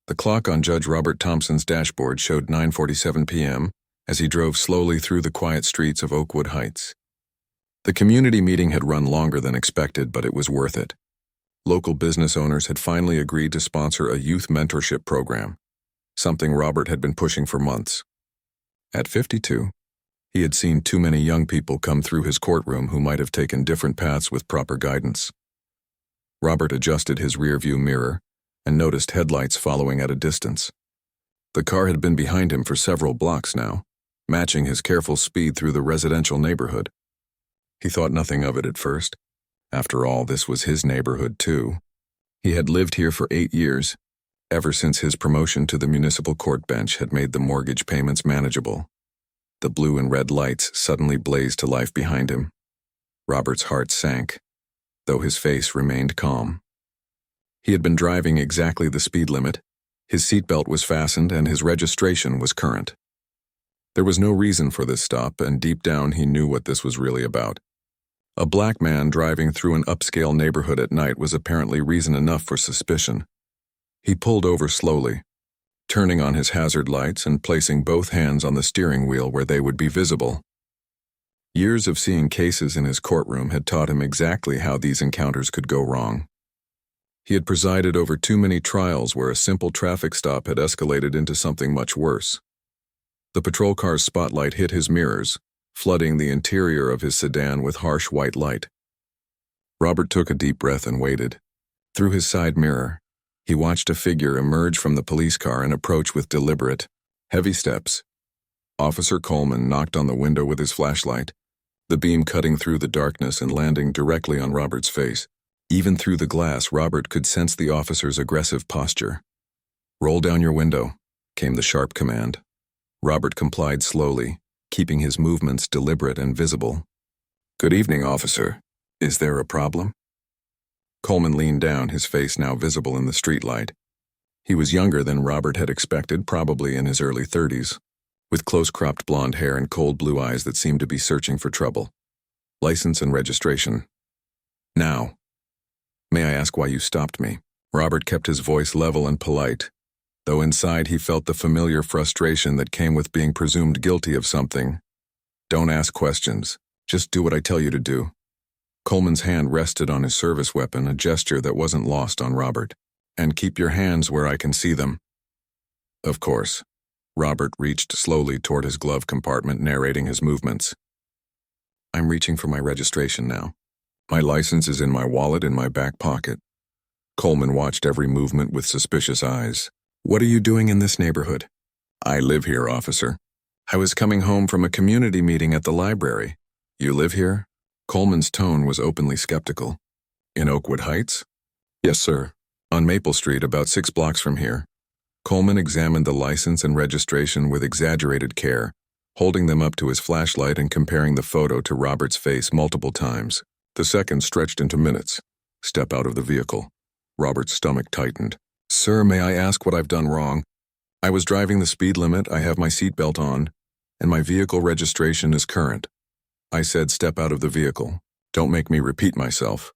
The clock on Judge Robert Thompson's dashboard showed 9:47 p.m. as he drove slowly through the quiet streets of Oakwood Heights. The community meeting had run longer than expected, but it was worth it. Local business owners had finally agreed to sponsor a youth mentorship program, something Robert had been pushing for months. At 52, he had seen too many young people come through his courtroom who might have taken different paths with proper guidance. Robert adjusted his rearview mirror and noticed headlights following at a distance. The car had been behind him for several blocks now, matching his careful speed through the residential neighborhood. He thought nothing of it at first. After all, this was his neighborhood too. He had lived here for 8 years, ever since his promotion to the municipal court bench had made the mortgage payments manageable. The blue and red lights suddenly blazed to life behind him. Robert's heart sank, though his face remained calm. He had been driving exactly the speed limit, his seatbelt was fastened, and his registration was current. There was no reason for this stop, and deep down he knew what this was really about. A black man driving through an upscale neighborhood at night was apparently reason enough for suspicion. He pulled over slowly, turning on his hazard lights and placing both hands on the steering wheel where they would be visible. Years of seeing cases in his courtroom had taught him exactly how these encounters could go wrong. He had presided over too many trials where a simple traffic stop had escalated into something much worse. The patrol car's spotlight hit his mirrors, flooding the interior of his sedan with harsh white light. Robert took a deep breath and waited. Through his side mirror, he watched a figure emerge from the police car and approach with deliberate, heavy steps. Officer Coleman knocked on the window with his flashlight, the beam cutting through the darkness and landing directly on Robert's face. Even through the glass, Robert could sense the officer's aggressive posture. "Roll down your window," came the sharp command. Robert complied slowly, keeping his movements deliberate and visible. "Good evening, officer. Is there a problem?" Coleman leaned down, his face now visible in the streetlight. He was younger than Robert had expected, probably in his early 30s, with close-cropped blonde hair and cold blue eyes that seemed to be searching for trouble. "License and registration." "Now. May I ask why you stopped me?" Robert kept his voice level and polite, though inside he felt the familiar frustration that came with being presumed guilty of something. "Don't ask questions. Just do what I tell you to do." Coleman's hand rested on his service weapon, a gesture that wasn't lost on Robert. "And keep your hands where I can see them." "Of course." Robert reached slowly toward his glove compartment, narrating his movements. "I'm reaching for my registration now. My license is in my wallet in my back pocket." Coleman watched every movement with suspicious eyes. "What are you doing in this neighborhood?" "I live here, officer." "I was coming home from a community meeting at the library." "You live here?" Coleman's tone was openly skeptical. "In Oakwood Heights?" "Yes, sir. On Maple Street, about 6 blocks from here." Coleman examined the license and registration with exaggerated care, holding them up to his flashlight and comparing the photo to Robert's face multiple times. The seconds stretched into minutes. "Step out of the vehicle." Robert's stomach tightened. "Sir, may I ask what I've done wrong? I was driving the speed limit, I have my seatbelt on, and my vehicle registration is current." I said, "Step out of the vehicle. Don't make me repeat myself."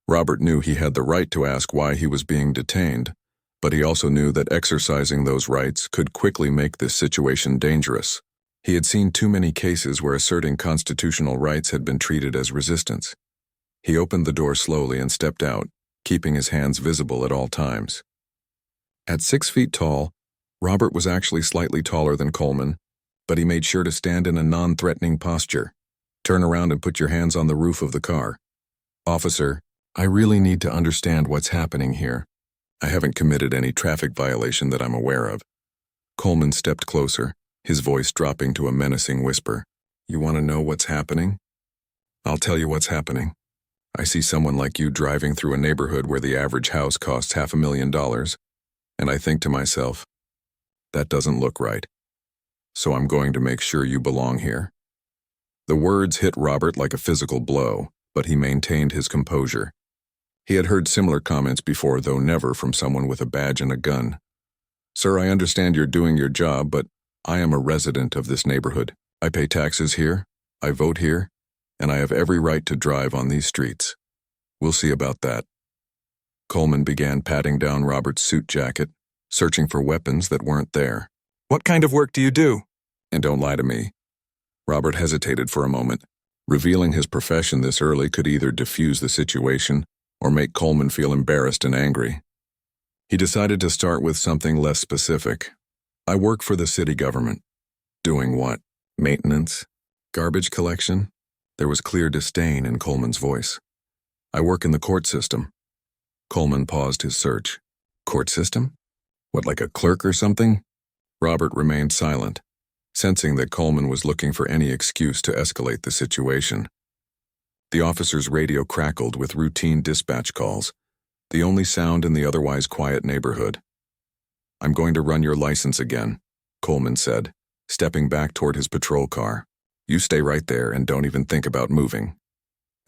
Robert knew he had the right to ask why he was being detained, but he also knew that exercising those rights could quickly make this situation dangerous. He had seen too many cases where asserting constitutional rights had been treated as resistance. He opened the door slowly and stepped out, keeping his hands visible at all times. At 6 feet tall, Robert was actually slightly taller than Coleman, but he made sure to stand in a non-threatening posture. "Turn around and put your hands on the roof of the car." "Officer, I really need to understand what's happening here. I haven't committed any traffic violation that I'm aware of." Coleman stepped closer, his voice dropping to a menacing whisper. "You want to know what's happening? I'll tell you what's happening. I see someone like you driving through a neighborhood where the average house costs $500,000, and I think to myself, that doesn't look right. So I'm going to make sure you belong here." The words hit Robert like a physical blow, but he maintained his composure. He had heard similar comments before, though never from someone with a badge and a gun. "Sir, I understand you're doing your job, but I am a resident of this neighborhood. I pay taxes here, I vote here, and I have every right to drive on these streets. We'll see about that." Coleman began patting down Robert's suit jacket, searching for weapons that weren't there. What kind of work do you do? And don't lie to me. Robert hesitated for a moment. Revealing his profession this early could either diffuse the situation or make Coleman feel embarrassed and angry. He decided to start with something less specific. I work for the city government. Doing what? Maintenance? Garbage collection? There was clear disdain in Coleman's voice. I work in the court system. Coleman paused his search. Court system? What, like a clerk or something? Robert remained silent, sensing that Coleman was looking for any excuse to escalate the situation. The officer's radio crackled with routine dispatch calls, the only sound in the otherwise quiet neighborhood. I'm going to run your license again, Coleman said, stepping back toward his patrol car. You stay right there and don't even think about moving.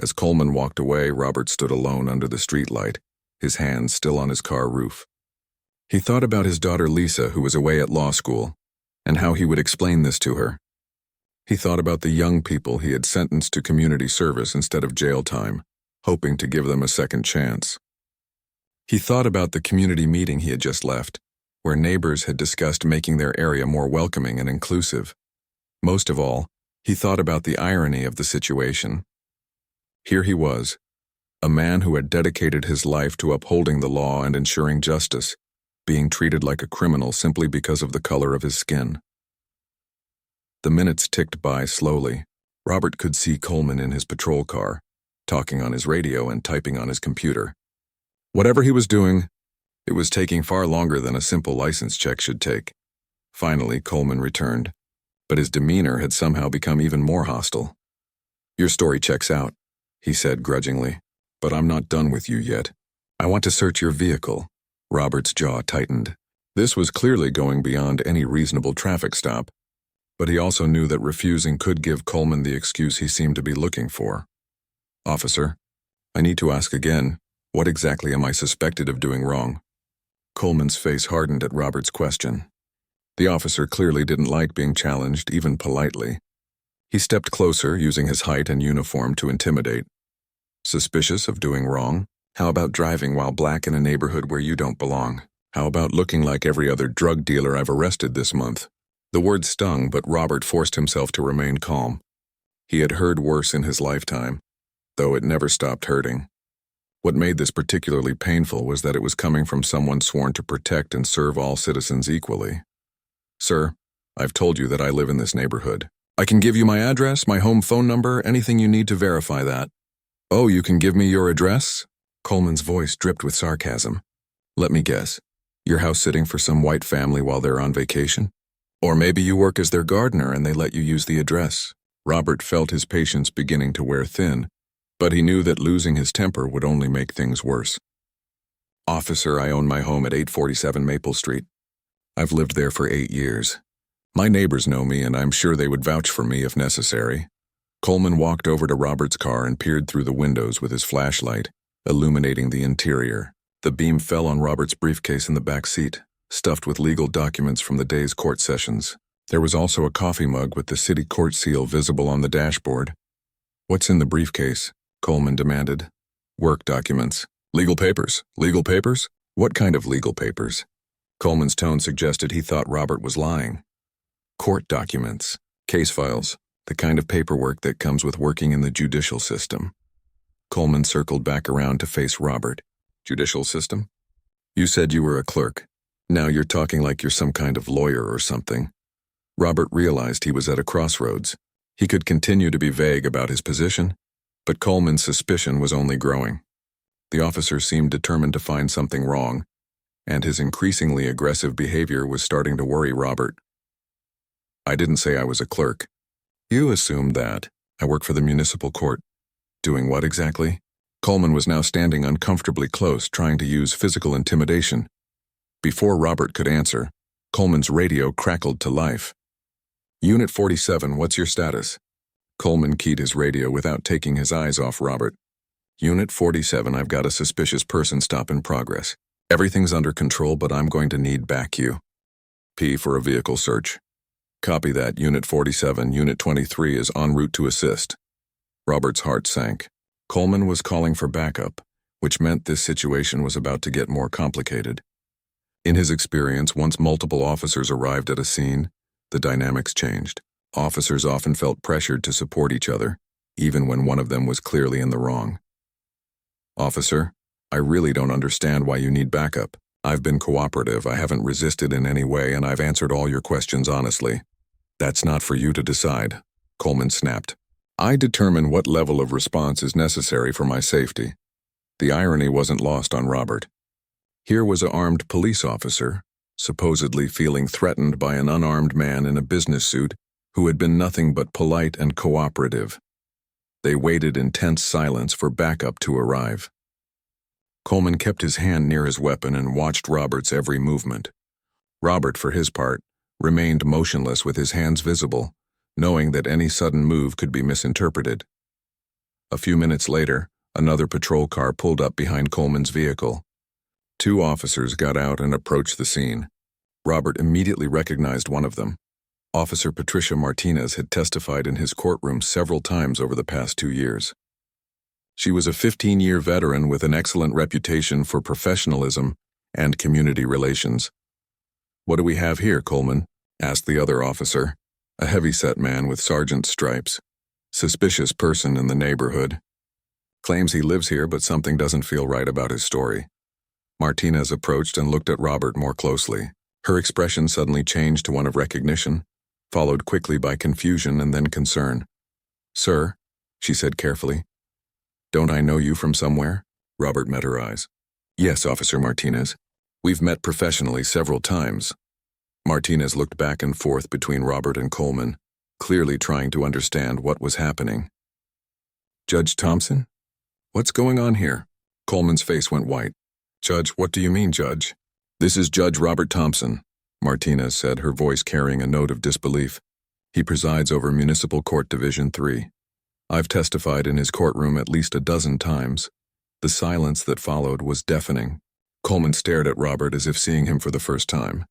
As Coleman walked away, Robert stood alone under the streetlight, his hands still on his car roof. He thought about his daughter Lisa, who was away at law school, and how he would explain this to her. He thought about the young people he had sentenced to community service instead of jail time, hoping to give them a second chance. He thought about the community meeting he had just left, where neighbors had discussed making their area more welcoming and inclusive. Most of all, he thought about the irony of the situation. Here he was, a man who had dedicated his life to upholding the law and ensuring justice, being treated like a criminal simply because of the color of his skin. The minutes ticked by slowly. Robert could see Coleman in his patrol car, talking on his radio and typing on his computer. Whatever he was doing, it was taking far longer than a simple license check should take. Finally, Coleman returned, but his demeanor had somehow become even more hostile. Your story checks out, he said grudgingly, but I'm not done with you yet. I want to search your vehicle. Robert's jaw tightened. This was clearly going beyond any reasonable traffic stop, but he also knew that refusing could give Coleman the excuse he seemed to be looking for. Officer, I need to ask again, what exactly am I suspected of doing wrong? Coleman's face hardened at Robert's question. The officer clearly didn't like being challenged, even politely. He stepped closer, using his height and uniform to intimidate. Suspicious of doing wrong? How about driving while black in a neighborhood where you don't belong? How about looking like every other drug dealer I've arrested this month? The word stung, but Robert forced himself to remain calm. He had heard worse in his lifetime, though it never stopped hurting. What made this particularly painful was that it was coming from someone sworn to protect and serve all citizens equally. Sir, I've told you that I live in this neighborhood. I can give you my address, my home phone number, anything you need to verify that. Oh, you can give me your address? Coleman's voice dripped with sarcasm. Let me guess. You're house-sitting for some white family while they're on vacation? Or maybe you work as their gardener and they let you use the address. Robert felt his patience beginning to wear thin, but he knew that losing his temper would only make things worse. Officer, I own my home at 847 Maple Street. I've lived there for 8 years. My neighbors know me and I'm sure they would vouch for me if necessary. Coleman walked over to Robert's car and peered through the windows with his flashlight, illuminating the interior. The beam fell on Robert's briefcase in the back seat, stuffed with legal documents from the day's court sessions. There was also a coffee mug with the city court seal visible on the dashboard. What's in the briefcase? Coleman demanded. Work documents. Legal papers. Legal papers? What kind of legal papers? Coleman's tone suggested he thought Robert was lying. Court documents. Case files. The kind of paperwork that comes with working in the judicial system. Coleman circled back around to face Robert. Judicial system? You said you were a clerk. Now you're talking like you're some kind of lawyer or something. Robert realized he was at a crossroads. He could continue to be vague about his position, but Coleman's suspicion was only growing. The officer seemed determined to find something wrong, and his increasingly aggressive behavior was starting to worry Robert. I didn't say I was a clerk. You assumed that. I work for the municipal court. Doing what exactly? Coleman was now standing uncomfortably close, trying to use physical intimidation. Before Robert could answer, Coleman's radio crackled to life. Unit 47, what's your status? Coleman keyed his radio without taking his eyes off Robert. Unit 47, I've got a suspicious person stop in progress. Everything's under control, but I'm going to need back you. P for a vehicle search. Copy that, Unit 47. Unit 23 is en route to assist. Robert's heart sank. Coleman was calling for backup, which meant this situation was about to get more complicated. In his experience, once multiple officers arrived at a scene, the dynamics changed. Officers often felt pressured to support each other, even when one of them was clearly in the wrong. "Officer, I really don't understand why you need backup. I've been cooperative, I haven't resisted in any way, and I've answered all your questions honestly." "That's not for you to decide," Coleman snapped. "I determine what level of response is necessary for my safety." The irony wasn't lost on Robert. Here was an armed police officer, supposedly feeling threatened by an unarmed man in a business suit who had been nothing but polite and cooperative. They waited in tense silence for backup to arrive. Coleman kept his hand near his weapon and watched Robert's every movement. Robert, for his part, remained motionless with his hands visible, knowing that any sudden move could be misinterpreted. A few minutes later, another patrol car pulled up behind Coleman's vehicle. Two officers got out and approached the scene. Robert immediately recognized one of them. Officer Patricia Martinez had testified in his courtroom several times over the past 2 years. She was a 15-year veteran with an excellent reputation for professionalism and community relations. "What do we have here, Coleman?" asked the other officer, a heavy-set man with sergeant's stripes. "Suspicious person in the neighborhood. Claims he lives here, but something doesn't feel right about his story." Martinez approached and looked at Robert more closely. Her expression suddenly changed to one of recognition, followed quickly by confusion and then concern. "Sir," she said carefully. "Don't I know you from somewhere?" Robert met her eyes. "Yes, Officer Martinez. We've met professionally several times." Martinez looked back and forth between Robert and Coleman, clearly trying to understand what was happening. "Judge Thompson? What's going on here?" Coleman's face went white. "Judge, what do you mean, Judge?" "This is Judge Robert Thompson," Martinez said, her voice carrying a note of disbelief. "He presides over Municipal Court Division 3. I've testified in his courtroom at least a dozen times." The silence that followed was deafening. Coleman stared at Robert as if seeing him for the first time.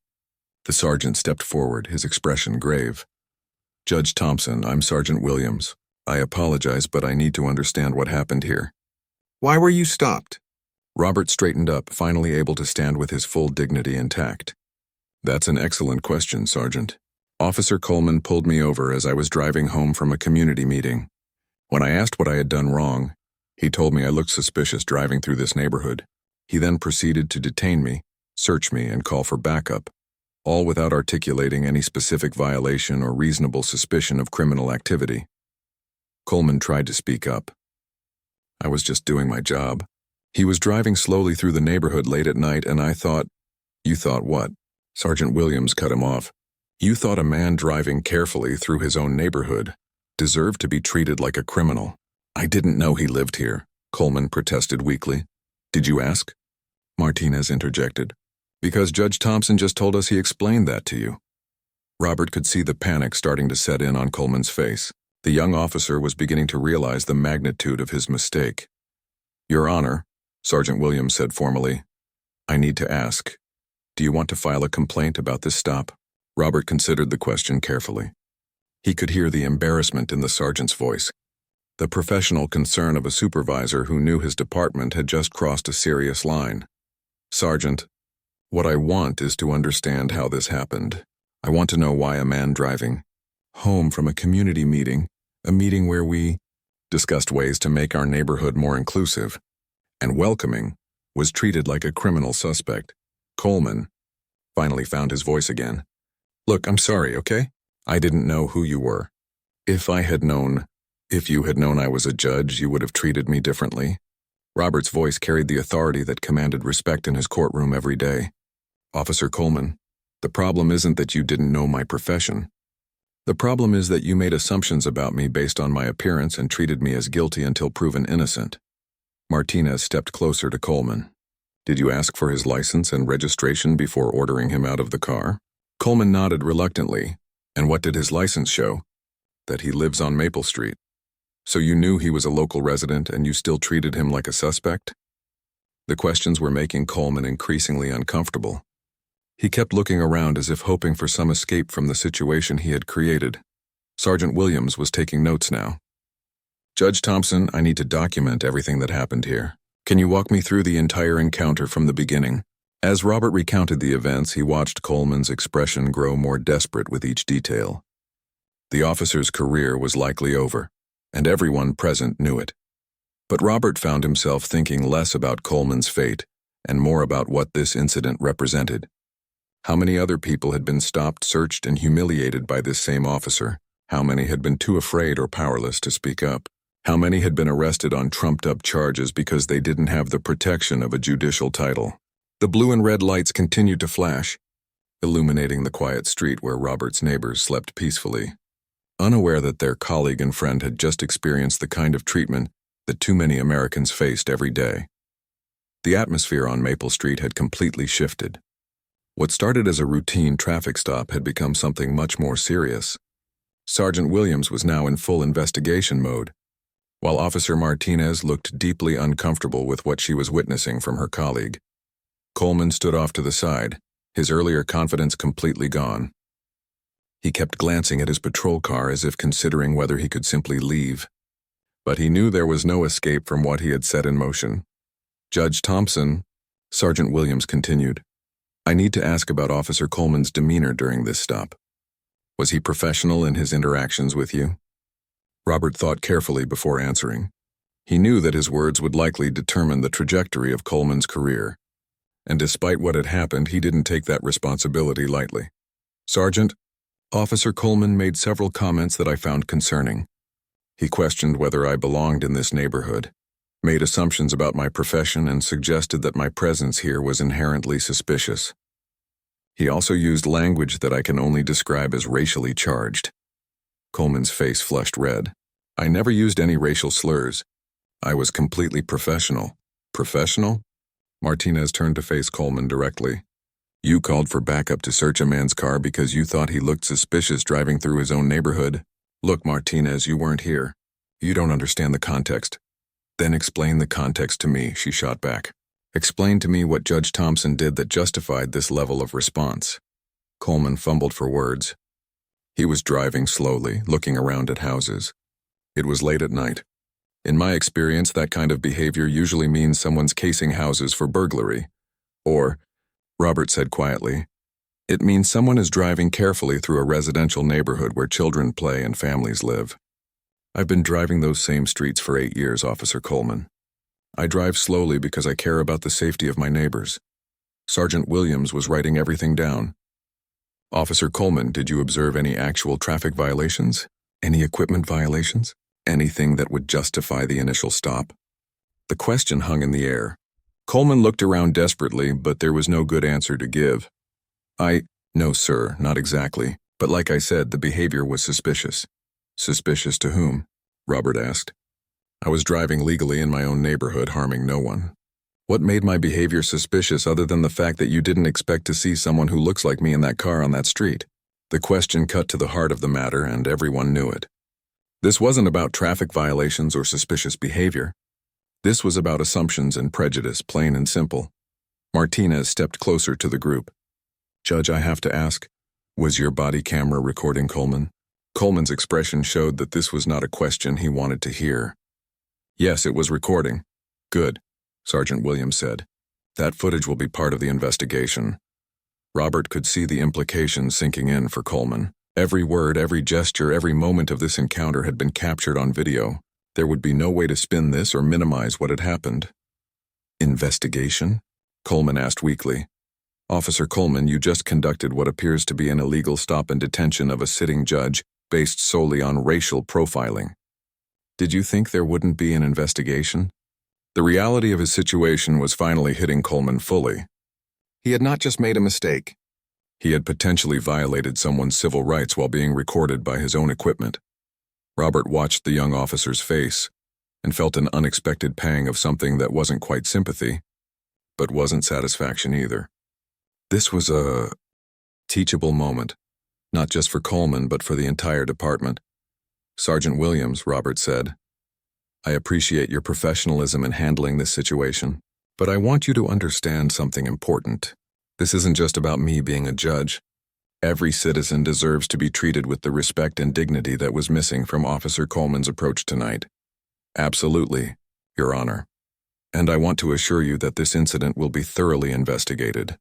The sergeant stepped forward, his expression grave. "Judge Thompson, I'm Sergeant Williams. I apologize, but I need to understand what happened here." Why were you stopped? Robert straightened up, finally able to stand with his full dignity intact. "That's an excellent question, Sergeant. Officer Coleman pulled me over as I was driving home from a community meeting. When I asked what I had done wrong, he told me I looked suspicious driving through this neighborhood. He then proceeded to detain me, search me, and call for backup, all without articulating any specific violation or reasonable suspicion of criminal activity." Coleman tried to speak up. "I was just doing my job. He was driving slowly through the neighborhood late at night, and I thought—" "You thought what?" Sergeant Williams cut him off. "You thought a man driving carefully through his own neighborhood deserved to be treated like a criminal." "I didn't know he lived here," Coleman protested weakly. "Did you ask?" Martinez interjected. "Because Judge Thompson just told us he explained that to you." Robert could see the panic starting to set in on Coleman's face. The young officer was beginning to realize the magnitude of his mistake. "Your Honor," Sergeant Williams said formally, "I need to ask, do you want to file a complaint about this stop?" Robert considered the question carefully. He could hear the embarrassment in the sergeant's voice, the professional concern of a supervisor who knew his department had just crossed a serious line. "Sergeant, what I want is to understand how this happened. I want to know why a man driving home from a community meeting, a meeting where we discussed ways to make our neighborhood more inclusive and welcoming, was treated like a criminal suspect." Coleman finally found his voice again. "Look, I'm sorry, okay? I didn't know who you were. If you had known I was a judge, you would have treated me differently." Robert's voice carried the authority that commanded respect in his courtroom every day. "Officer Coleman, the problem isn't that you didn't know my profession. The problem is that you made assumptions about me based on my appearance and treated me as guilty until proven innocent." Martinez stepped closer to Coleman. "Did you ask for his license and registration before ordering him out of the car?" Coleman nodded reluctantly. "And what did his license show?" "That he lives on Maple Street." "So you knew he was a local resident and you still treated him like a suspect?" The questions were making Coleman increasingly uncomfortable. He kept looking around as if hoping for some escape from the situation he had created. Sergeant Williams was taking notes now. "Judge Thompson, I need to document everything that happened here. Can you walk me through the entire encounter from the beginning?" As Robert recounted the events, he watched Coleman's expression grow more desperate with each detail. The officer's career was likely over, and everyone present knew it. But Robert found himself thinking less about Coleman's fate and more about what this incident represented. How many other people had been stopped, searched, and humiliated by this same officer? How many had been too afraid or powerless to speak up? How many had been arrested on trumped-up charges because they didn't have the protection of a judicial title? The blue and red lights continued to flash, illuminating the quiet street where Robert's neighbors slept peacefully, unaware that their colleague and friend had just experienced the kind of treatment that too many Americans faced every day. The atmosphere on Maple Street had completely shifted. What started as a routine traffic stop had become something much more serious. Sergeant Williams was now in full investigation mode, while Officer Martinez looked deeply uncomfortable with what she was witnessing from her colleague. Coleman stood off to the side, his earlier confidence completely gone. He kept glancing at his patrol car as if considering whether he could simply leave. But he knew there was no escape from what he had set in motion. Judge Thompson, Sergeant Williams continued, I need to ask about Officer Coleman's demeanor during this stop. Was he professional in his interactions with you? Robert thought carefully before answering. He knew that his words would likely determine the trajectory of Coleman's career. And despite what had happened, he didn't take that responsibility lightly. Sergeant, Officer Coleman made several comments that I found concerning. He questioned whether I belonged in this neighborhood, made assumptions about my profession, and suggested that my presence here was inherently suspicious. He also used language that I can only describe as racially charged. Coleman's face flushed red. I never used any racial slurs. I was completely professional. Professional? Martinez turned to face Coleman directly. You called for backup to search a man's car because you thought he looked suspicious driving through his own neighborhood. Look, Martinez, you weren't here. You don't understand the context. Then explain the context to me, she shot back. Explain to me what Judge Thompson did that justified this level of response. Coleman fumbled for words. He was driving slowly, looking around at houses. It was late at night. In my experience, that kind of behavior usually means someone's casing houses for burglary. Or, Robert said quietly, it means someone is driving carefully through a residential neighborhood where children play and families live. I've been driving those same streets for 8 years, Officer Coleman. I drive slowly because I care about the safety of my neighbors. Sergeant Williams was writing everything down. Officer Coleman, did you observe any actual traffic violations? Any equipment violations? Anything that would justify the initial stop? The question hung in the air. Coleman looked around desperately, but there was no good answer to give. No, sir, not exactly. But like I said, the behavior was suspicious. Suspicious to whom? Robert asked. I was driving legally in my own neighborhood, harming no one. What made my behavior suspicious other than the fact that you didn't expect to see someone who looks like me in that car on that street? The question cut to the heart of the matter, and everyone knew it. This wasn't about traffic violations or suspicious behavior. This was about assumptions and prejudice, plain and simple. Martinez stepped closer to the group. Judge, I have to ask, was your body camera recording Coleman? Coleman's expression showed that this was not a question he wanted to hear. Yes, it was recording. Good, Sergeant Williams said. That footage will be part of the investigation. Robert could see the implications sinking in for Coleman. Every word, every gesture, every moment of this encounter had been captured on video. There would be no way to spin this or minimize what had happened. Investigation? Coleman asked weakly. Officer Coleman, you just conducted what appears to be an illegal stop and detention of a sitting judge based solely on racial profiling. Did you think there wouldn't be an investigation? The reality of his situation was finally hitting Coleman fully. He had not just made a mistake. He had potentially violated someone's civil rights while being recorded by his own equipment. Robert watched the young officer's face and felt an unexpected pang of something that wasn't quite sympathy, but wasn't satisfaction either. This was a teachable moment, not just for Coleman, but for the entire department. Sergeant Williams, Robert said, I appreciate your professionalism in handling this situation, but I want you to understand something important. This isn't just about me being a judge. Every citizen deserves to be treated with the respect and dignity that was missing from Officer Coleman's approach tonight. Absolutely, Your Honor. And I want to assure you that this incident will be thoroughly investigated.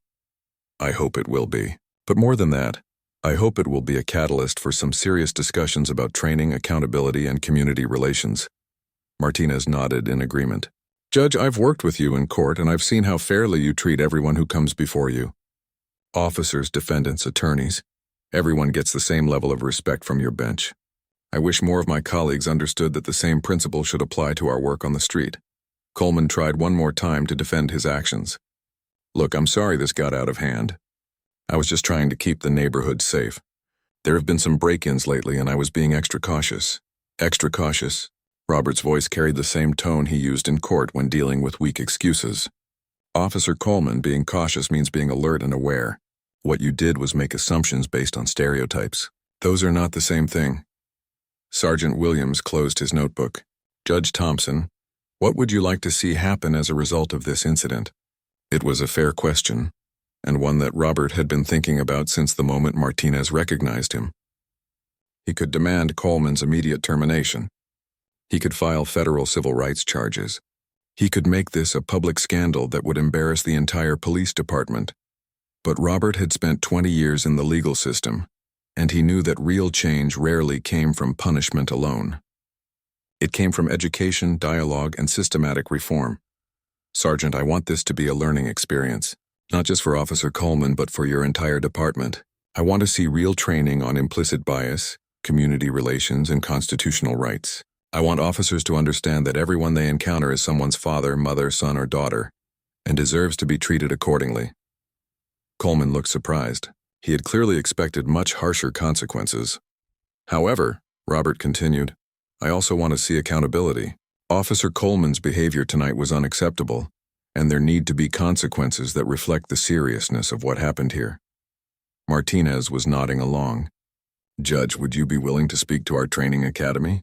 I hope it will be. But more than that, I hope it will be a catalyst for some serious discussions about training, accountability, and community relations. Martinez nodded in agreement. Judge, I've worked with you in court and I've seen how fairly you treat everyone who comes before you. Officers, defendants, attorneys. Everyone gets the same level of respect from your bench. I wish more of my colleagues understood that the same principle should apply to our work on the street. Coleman tried one more time to defend his actions. Look, I'm sorry this got out of hand. I was just trying to keep the neighborhood safe. There have been some break-ins lately and I was being extra cautious. Extra cautious? Robert's voice carried the same tone he used in court when dealing with weak excuses. Officer Coleman, being cautious means being alert and aware. What you did was make assumptions based on stereotypes. Those are not the same thing. Sergeant Williams closed his notebook. Judge Thompson, what would you like to see happen as a result of this incident? It was a fair question, and one that Robert had been thinking about since the moment Martinez recognized him. He could demand Coleman's immediate termination. He could file federal civil rights charges. He could make this a public scandal that would embarrass the entire police department. But Robert had spent 20 years in the legal system, and he knew that real change rarely came from punishment alone. It came from education, dialogue, and systematic reform. Sergeant, I want this to be a learning experience, not just for Officer Coleman, but for your entire department. I want to see real training on implicit bias, community relations, and constitutional rights. I want officers to understand that everyone they encounter is someone's father, mother, son, or daughter, and deserves to be treated accordingly. Coleman looked surprised. He had clearly expected much harsher consequences. However, Robert continued, I also want to see accountability. Officer Coleman's behavior tonight was unacceptable, and there need to be consequences that reflect the seriousness of what happened here. Martinez was nodding along. Judge, would you be willing to speak to our training academy?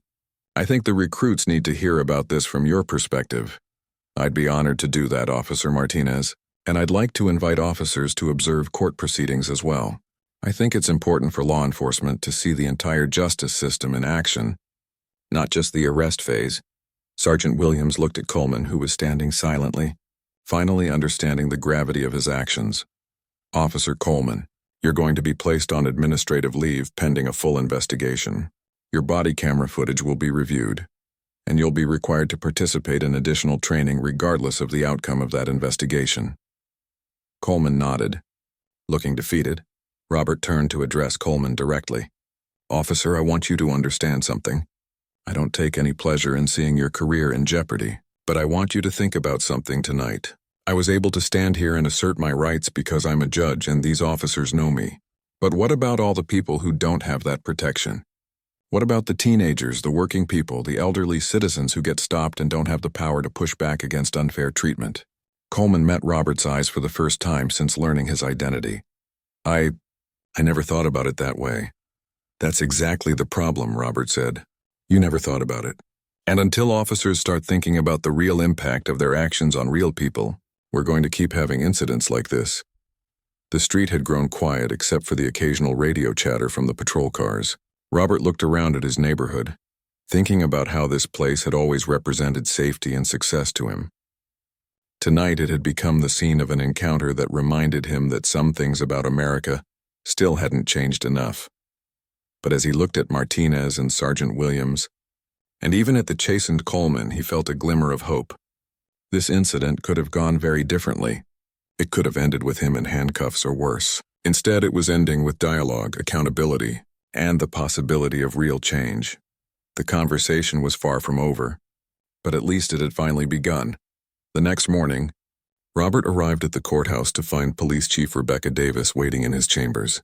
I think the recruits need to hear about this from your perspective. I'd be honored to do that, Officer Martinez, and I'd like to invite officers to observe court proceedings as well. I think it's important for law enforcement to see the entire justice system in action, not just the arrest phase. Sergeant Williams looked at Coleman, who was standing silently, finally understanding the gravity of his actions. Officer Coleman, you're going to be placed on administrative leave pending a full investigation. Your body camera footage will be reviewed, and you'll be required to participate in additional training regardless of the outcome of that investigation. Coleman nodded. Looking defeated, Robert turned to address Coleman directly. Officer, I want you to understand something. I don't take any pleasure in seeing your career in jeopardy, but I want you to think about something tonight. I was able to stand here and assert my rights because I'm a judge and these officers know me. But what about all the people who don't have that protection? What about the teenagers, the working people, the elderly citizens who get stopped and don't have the power to push back against unfair treatment? Coleman met Robert's eyes for the first time since learning his identity. I never thought about it that way. That's exactly the problem, Robert said. You never thought about it. And until officers start thinking about the real impact of their actions on real people, we're going to keep having incidents like this. The street had grown quiet except for the occasional radio chatter from the patrol cars. Robert looked around at his neighborhood, thinking about how this place had always represented safety and success to him. Tonight it had become the scene of an encounter that reminded him that some things about America still hadn't changed enough. But as he looked at Martinez and Sergeant Williams, and even at the chastened Coleman, he felt a glimmer of hope. This incident could have gone very differently. It could have ended with him in handcuffs or worse. Instead, it was ending with dialogue, accountability, and the possibility of real change. The conversation was far from over, but at least it had finally begun. The next morning, Robert arrived at the courthouse to find Police Chief Rebecca Davis waiting in his chambers.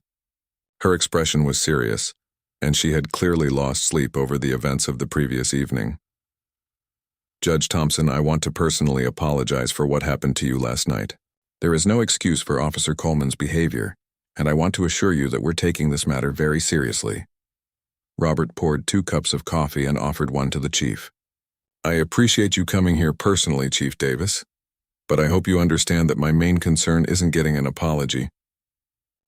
Her expression was serious, and she had clearly lost sleep over the events of the previous evening. Judge Thompson, I want to personally apologize for what happened to you last night. There is no excuse for Officer Coleman's behavior, and I want to assure you that we're taking this matter very seriously. Robert poured 2 cups of coffee and offered one to the chief. I appreciate you coming here personally, Chief Davis, but I hope you understand that my main concern isn't getting an apology.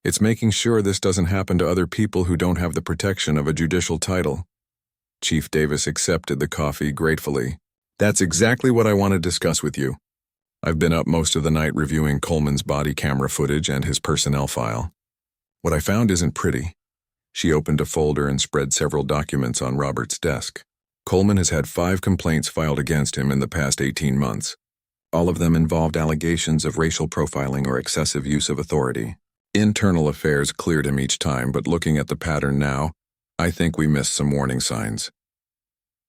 It's making sure this doesn't happen to other people who don't have the protection of a judicial title. Chief Davis accepted the coffee gratefully. That's exactly what I want to discuss with you. I've been up most of the night reviewing Coleman's body camera footage and his personnel file. What I found isn't pretty. She opened a folder and spread several documents on Robert's desk. Coleman has had 5 complaints filed against him in the past 18 months. All of them involved allegations of racial profiling or excessive use of authority. Internal affairs cleared him each time, but looking at the pattern now, I think we missed some warning signs.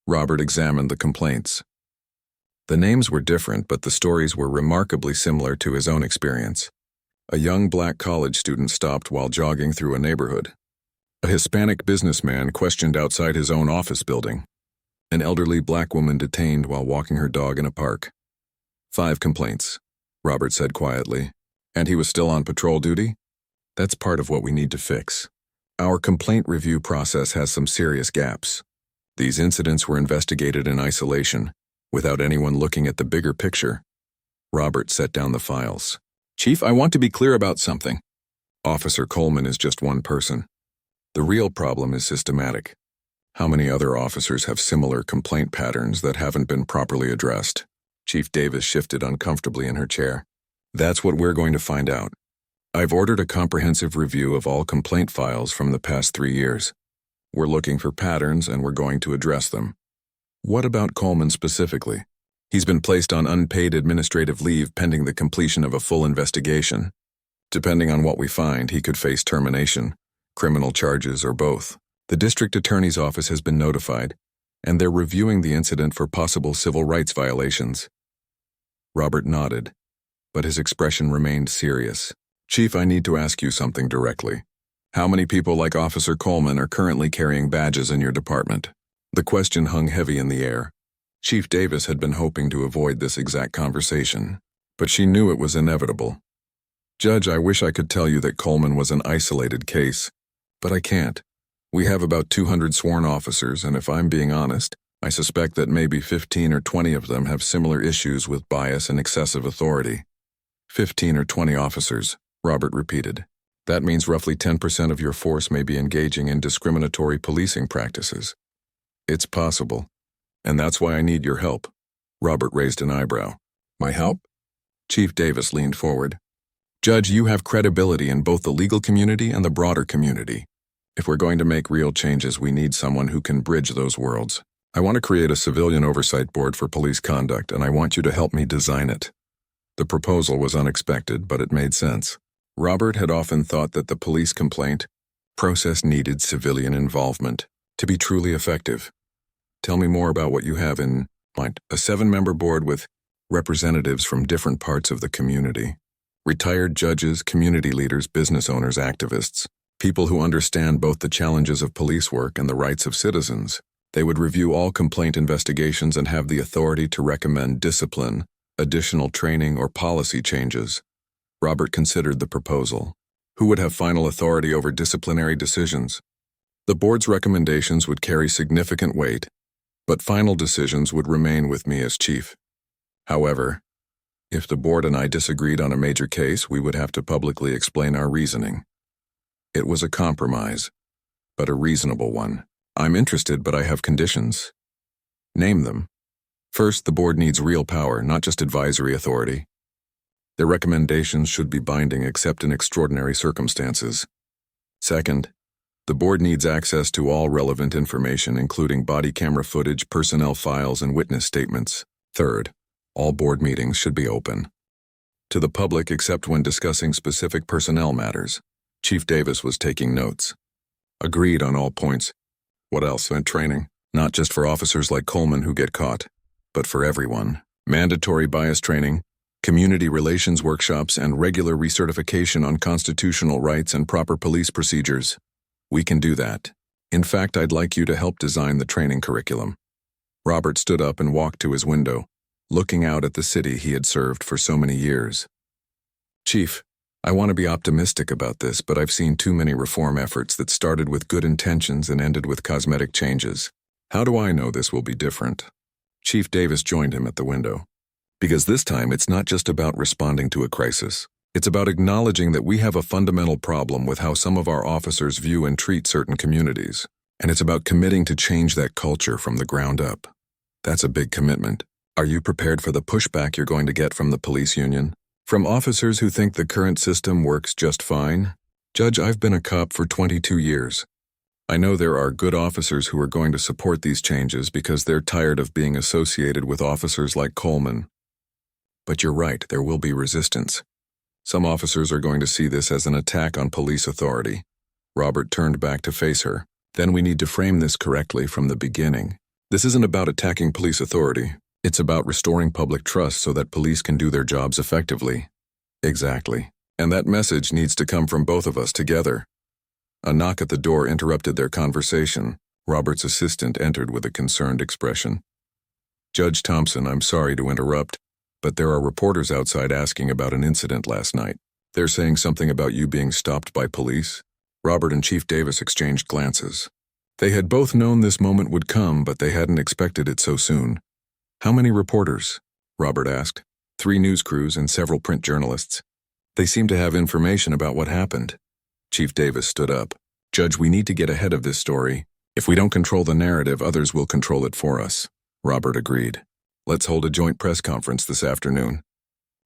Robert examined the complaints. The names were different, but the stories were remarkably similar to his own experience. A young black college student stopped while jogging through a neighborhood. A Hispanic businessman questioned outside his own office building. An elderly black woman detained while walking her dog in a park. 5 complaints, Robert said quietly. And he was still on patrol duty? That's part of what we need to fix. Our complaint review process has some serious gaps. These incidents were investigated in isolation, without anyone looking at the bigger picture. Robert set down the files. Chief, I want to be clear about something. Officer Coleman is just one person. The real problem is systematic. How many other officers have similar complaint patterns that haven't been properly addressed? Chief Davis shifted uncomfortably in her chair. That's what we're going to find out. I've ordered a comprehensive review of all complaint files from the past 3 years. We're looking for patterns and we're going to address them. What about Coleman specifically? He's been placed on unpaid administrative leave pending the completion of a full investigation. Depending on what we find, he could face termination, criminal charges, or both. The district attorney's office has been notified, and they're reviewing the incident for possible civil rights violations. Robert nodded, but his expression remained serious. Chief, I need to ask you something directly. How many people like Officer Coleman are currently carrying badges in your department? The question hung heavy in the air. Chief Davis had been hoping to avoid this exact conversation, but she knew it was inevitable. Judge, I wish I could tell you that Coleman was an isolated case, but I can't. We have about 200 sworn officers, and if I'm being honest, I suspect that maybe 15 or 20 of them have similar issues with bias and excessive authority. 15 or 20 officers, Robert repeated. That means roughly 10% of your force may be engaging in discriminatory policing practices. It's possible, and that's why I need your help. Robert raised an eyebrow. My help? Chief Davis leaned forward. Judge, you have credibility in both the legal community and the broader community. If we're going to make real changes, we need someone who can bridge those worlds. I want to create a civilian oversight board for police conduct, and I want you to help me design it. The proposal was unexpected, but it made sense. Robert had often thought that the police complaint process needed civilian involvement to be truly effective. Tell me more about what you have in mind. A 7-member board with representatives from different parts of the community. Retired judges, community leaders, business owners, activists. People who understand both the challenges of police work and the rights of citizens. They would review all complaint investigations and have the authority to recommend discipline, additional training, or policy changes. Robert considered the proposal. Who would have final authority over disciplinary decisions? The board's recommendations would carry significant weight, but final decisions would remain with me as chief. However, if the board and I disagreed on a major case, we would have to publicly explain our reasoning. It was a compromise, but a reasonable one. I'm interested, but I have conditions. Name them. First, the board needs real power, not just advisory authority. Their recommendations should be binding except in extraordinary circumstances. Second, the board needs access to all relevant information, including body camera footage, personnel files, and witness statements. Third, all board meetings should be open to the public except when discussing specific personnel matters. Chief Davis was taking notes. Agreed on all points. What else? And training. Not just for officers like Coleman who get caught, but for everyone. Mandatory bias training, community relations workshops, and regular recertification on constitutional rights and proper police procedures. We can do that. In fact, I'd like you to help design the training curriculum. Robert stood up and walked to his window, looking out at the city he had served for so many years. Chief, I want to be optimistic about this, but I've seen too many reform efforts that started with good intentions and ended with cosmetic changes. How do I know this will be different? Chief Davis joined him at the window. Because this time it's not just about responding to a crisis. It's about acknowledging that we have a fundamental problem with how some of our officers view and treat certain communities. And it's about committing to change that culture from the ground up. That's a big commitment. Are you prepared for the pushback you're going to get from the police union? From officers who think the current system works just fine? Judge, I've been a cop for 22 years. I know there are good officers who are going to support these changes because they're tired of being associated with officers like Coleman. But you're right, there will be resistance. Some officers are going to see this as an attack on police authority. Robert turned back to face her. Then we need to frame this correctly from the beginning. This isn't about attacking police authority. It's about restoring public trust so that police can do their jobs effectively. Exactly. And that message needs to come from both of us together. A knock at the door interrupted their conversation. Robert's assistant entered with a concerned expression. Judge Thompson, I'm sorry to interrupt, but there are reporters outside asking about an incident last night. They're saying something about you being stopped by police. Robert and Chief Davis exchanged glances. They had both known this moment would come, but they hadn't expected it so soon. How many reporters? Robert asked. 3 news crews and several print journalists. They seem to have information about what happened. Chief Davis stood up. Judge, we need to get ahead of this story. If we don't control the narrative, others will control it for us. Robert agreed. Let's hold a joint press conference this afternoon.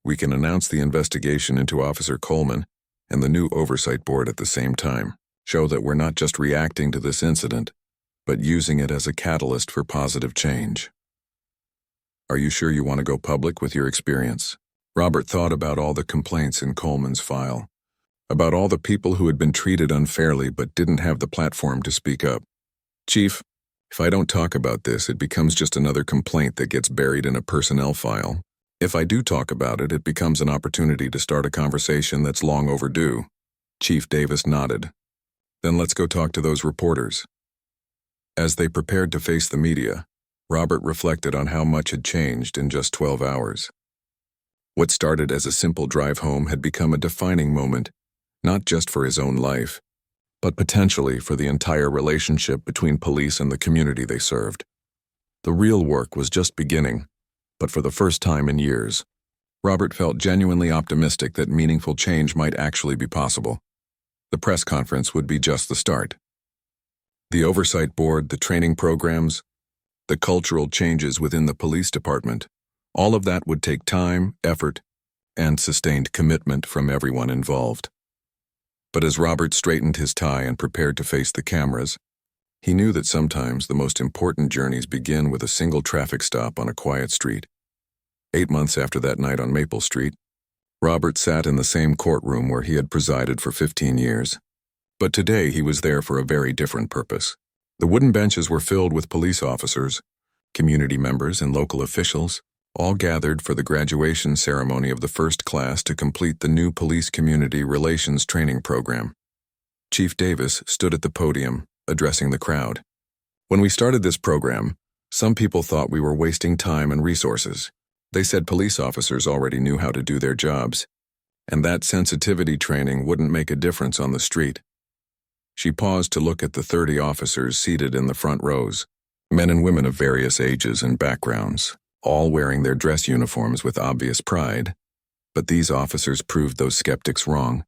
We can announce the investigation into Officer Coleman and the new oversight board at the same time. Show that we're not just reacting to this incident, but using it as a catalyst for positive change. Are you sure you want to go public with your experience? Robert thought about all the complaints in Coleman's file, about all the people who had been treated unfairly but didn't have the platform to speak up. Chief, if I don't talk about this, it becomes just another complaint that gets buried in a personnel file. If I do talk about it, it becomes an opportunity to start a conversation that's long overdue. Chief Davis nodded. Then let's go talk to those reporters. As they prepared to face the media, Robert reflected on how much had changed in just 12 hours. What started as a simple drive home had become a defining moment, not just for his own life, but potentially for the entire relationship between police and the community they served. The real work was just beginning, but for the first time in years, Robert felt genuinely optimistic that meaningful change might actually be possible. The press conference would be just the start. The oversight board, the training programs, the cultural changes within the police department, all of that would take time, effort, and sustained commitment from everyone involved. But as Robert straightened his tie and prepared to face the cameras, he knew that sometimes the most important journeys begin with a single traffic stop on a quiet street. 8 months after that night on Maple Street, Robert sat in the same courtroom where he had presided for 15 years. But today he was there for a very different purpose. The wooden benches were filled with police officers, community members, and local officials, all gathered for the graduation ceremony of the first class to complete the new Police Community Relations Training Program. Chief Davis stood at the podium, addressing the crowd. When we started this program, some people thought we were wasting time and resources. They said police officers already knew how to do their jobs, and that sensitivity training wouldn't make a difference on the street. She paused to look at the 30 officers seated in the front rows, men and women of various ages and backgrounds, all wearing their dress uniforms with obvious pride. But these officers proved those skeptics wrong.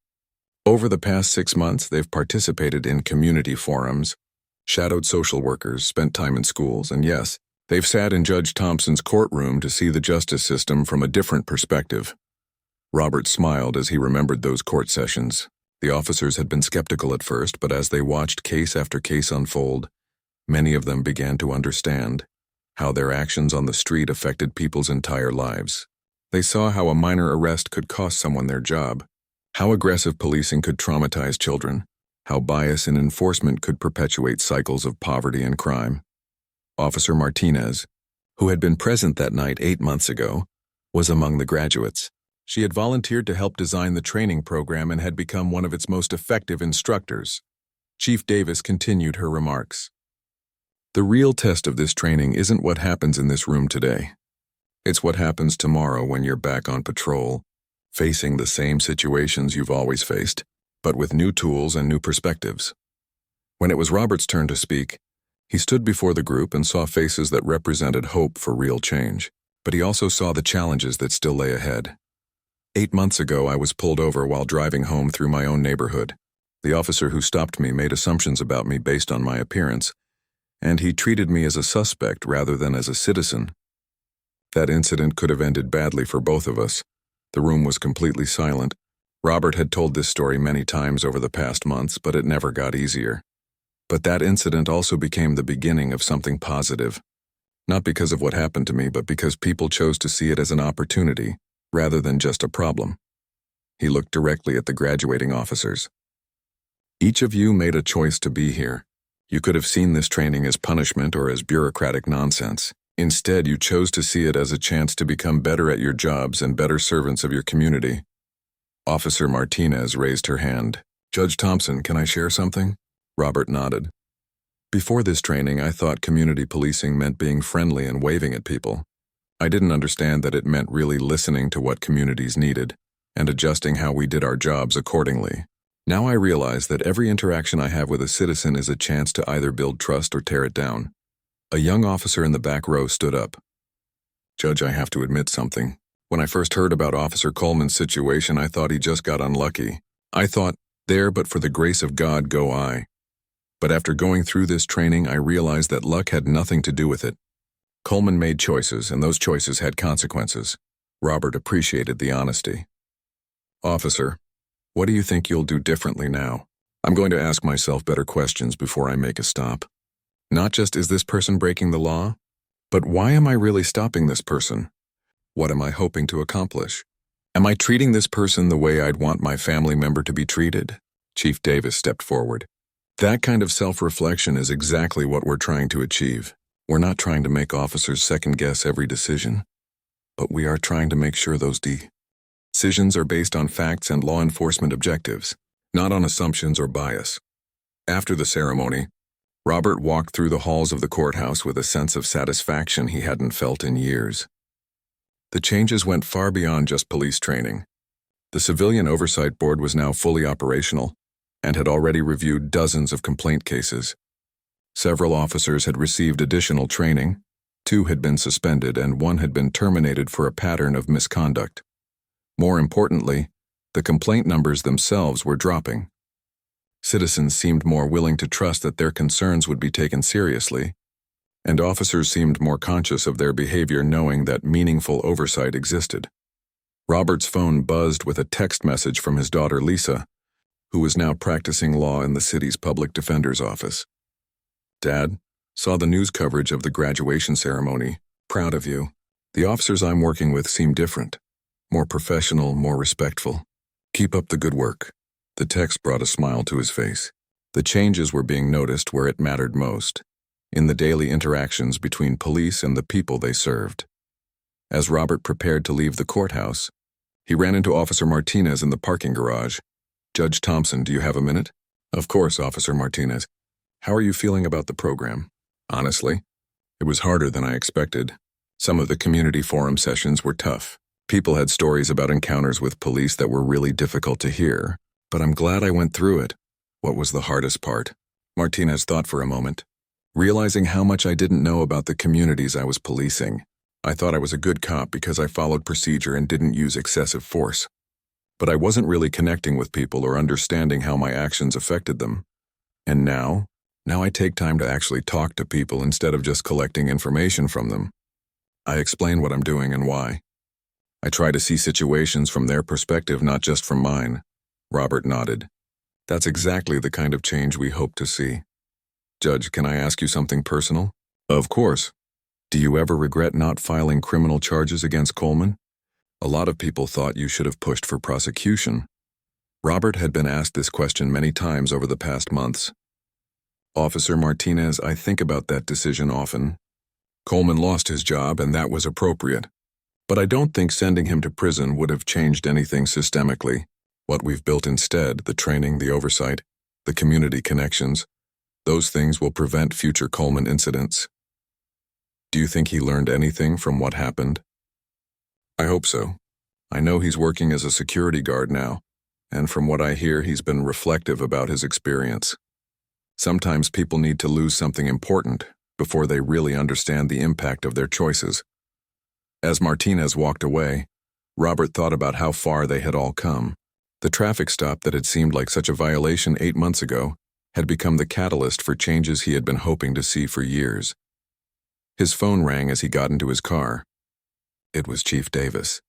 Over the past 6 months, they've participated in community forums, shadowed social workers, spent time in schools, and yes, they've sat in Judge Thompson's courtroom to see the justice system from a different perspective. Robert smiled as he remembered those court sessions. The officers had been skeptical at first, but as they watched case after case unfold, many of them began to understand how their actions on the street affected people's entire lives. They saw how a minor arrest could cost someone their job, how aggressive policing could traumatize children, how bias in enforcement could perpetuate cycles of poverty and crime. Officer Martinez, who had been present that night 8 months ago, was among the graduates. She had volunteered to help design the training program and had become one of its most effective instructors. Chief Davis continued her remarks. The real test of this training isn't what happens in this room today. It's what happens tomorrow when you're back on patrol, facing the same situations you've always faced, but with new tools and new perspectives. When it was Robert's turn to speak, he stood before the group and saw faces that represented hope for real change, but he also saw the challenges that still lay ahead. 8 months ago, I was pulled over while driving home through my own neighborhood. The officer who stopped me made assumptions about me based on my appearance, and he treated me as a suspect rather than as a citizen. That incident could have ended badly for both of us. The room was completely silent. Robert had told this story many times over the past months, but it never got easier. But that incident also became the beginning of something positive. Not because of what happened to me, but because people chose to see it as an opportunity, rather than just a problem. He looked directly at the graduating officers. Each of you made a choice to be here. You could have seen this training as punishment or as bureaucratic nonsense. Instead, you chose to see it as a chance to become better at your jobs and better servants of your community. Officer Martinez raised her hand. Judge Thompson, can I share something? Robert nodded. Before this training, I thought community policing meant being friendly and waving at people. I didn't understand that it meant really listening to what communities needed and adjusting how we did our jobs accordingly. Now I realize that every interaction I have with a citizen is a chance to either build trust or tear it down. A young officer in the back row stood up. Judge, I have to admit something. When I first heard about Officer Coleman's situation, I thought he just got unlucky. I thought, there but for the grace of God go I. But after going through this training, I realized that luck had nothing to do with it. Coleman made choices, and those choices had consequences. Robert appreciated the honesty. Officer, what do you think you'll do differently now? I'm going to ask myself better questions before I make a stop. Not just is this person breaking the law, but why am I really stopping this person? What am I hoping to accomplish? Am I treating this person the way I'd want my family member to be treated? Chief Davis stepped forward. That kind of self-reflection is exactly what we're trying to achieve. We're not trying to make officers second-guess every decision, but we are trying to make sure those decisions are based on facts and law enforcement objectives, not on assumptions or bias. After the ceremony, Robert walked through the halls of the courthouse with a sense of satisfaction he hadn't felt in years. The changes went far beyond just police training. The Civilian Oversight Board was now fully operational and had already reviewed dozens of complaint cases. Several officers had received additional training, 2 had been suspended, and 1 had been terminated for a pattern of misconduct. More importantly, the complaint numbers themselves were dropping. Citizens seemed more willing to trust that their concerns would be taken seriously, and officers seemed more conscious of their behavior knowing that meaningful oversight existed. Robert's phone buzzed with a text message from his daughter Lisa, who was now practicing law in the city's public defender's office. Dad, saw the news coverage of the graduation ceremony. Proud of you. The officers I'm working with seem different. More professional, more respectful. Keep up the good work. The text brought a smile to his face. The changes were being noticed where it mattered most, in the daily interactions between police and the people they served. As Robert prepared to leave the courthouse, he ran into Officer Martinez in the parking garage. Judge Thompson, do you have a minute? Of course, Officer Martinez. How are you feeling about the program? Honestly, it was harder than I expected. Some of the community forum sessions were tough. People had stories about encounters with police that were really difficult to hear, but I'm glad I went through it. What was the hardest part? Martinez thought for a moment. Realizing how much I didn't know about the communities I was policing. I thought I was a good cop because I followed procedure and didn't use excessive force. But I wasn't really connecting with people or understanding how my actions affected them. And now I take time to actually talk to people instead of just collecting information from them. I explain what I'm doing and why. I try to see situations from their perspective, not just from mine. Robert nodded. That's exactly the kind of change we hope to see. Judge, can I ask you something personal? Of course. Do you ever regret not filing criminal charges against Coleman? A lot of people thought you should have pushed for prosecution. Robert had been asked this question many times over the past months. Officer Martinez, I think about that decision often. Coleman lost his job, and that was appropriate. But I don't think sending him to prison would have changed anything systemically. What we've built instead, the training, the oversight, the community connections, those things will prevent future Coleman incidents. Do you think he learned anything from what happened? I hope so. I know he's working as a security guard now, and from what I hear, he's been reflective about his experience. Sometimes people need to lose something important before they really understand the impact of their choices. As Martinez walked away, Robert thought about how far they had all come. The traffic stop that had seemed like such a violation 8 months ago had become the catalyst for changes he had been hoping to see for years. His phone rang as he got into his car. It was Chief Davis.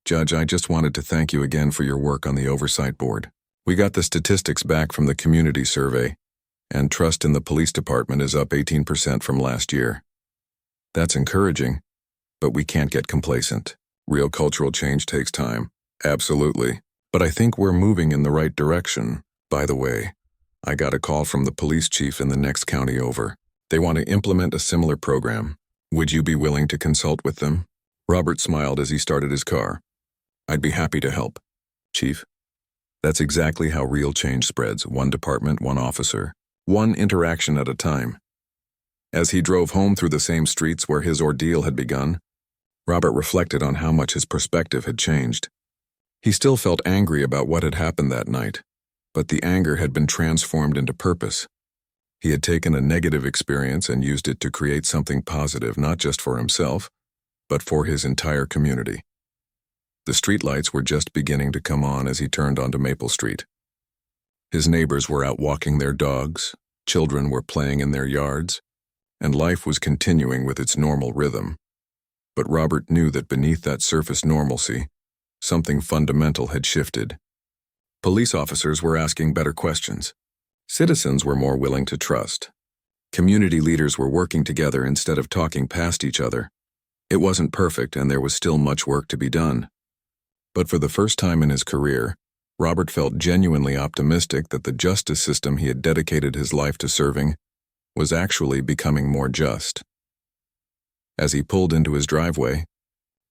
Judge, I just wanted to thank you again for your work on the oversight board. We got the statistics back from the community survey, and trust in the police department is up 18% from last year. That's encouraging, but we can't get complacent. Real cultural change takes time. Absolutely. But I think we're moving in the right direction. By the way, I got a call from the police chief in the next county over. They want to implement a similar program. Would you be willing to consult with them? Robert smiled as he started his car. I'd be happy to help, Chief. That's exactly how real change spreads, one department, one officer, one interaction at a time. As he drove home through the same streets where his ordeal had begun, Robert reflected on how much his perspective had changed. He still felt angry about what had happened that night, but the anger had been transformed into purpose. He had taken a negative experience and used it to create something positive, not just for himself, but for his entire community. The streetlights were just beginning to come on as he turned onto Maple Street. His neighbors were out walking their dogs, children were playing in their yards, and life was continuing with its normal rhythm. But Robert knew that beneath that surface normalcy, something fundamental had shifted. Police officers were asking better questions. Citizens were more willing to trust. Community leaders were working together instead of talking past each other. It wasn't perfect, and there was still much work to be done. But for the first time in his career, Robert felt genuinely optimistic that the justice system he had dedicated his life to serving was actually becoming more just. As he pulled into his driveway,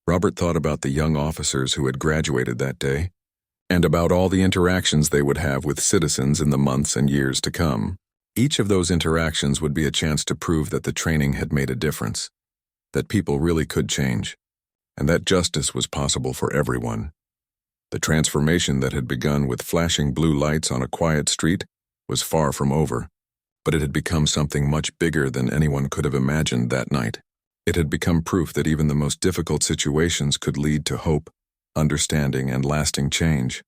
Robert thought about the young officers who had graduated that day, and about all the interactions they would have with citizens in the months and years to come. Each of those interactions would be a chance to prove that the training had made a difference, that people really could change, and that justice was possible for everyone. The transformation that had begun with flashing blue lights on a quiet street was far from over, but it had become something much bigger than anyone could have imagined that night. It had become proof that even the most difficult situations could lead to hope, understanding, and lasting change.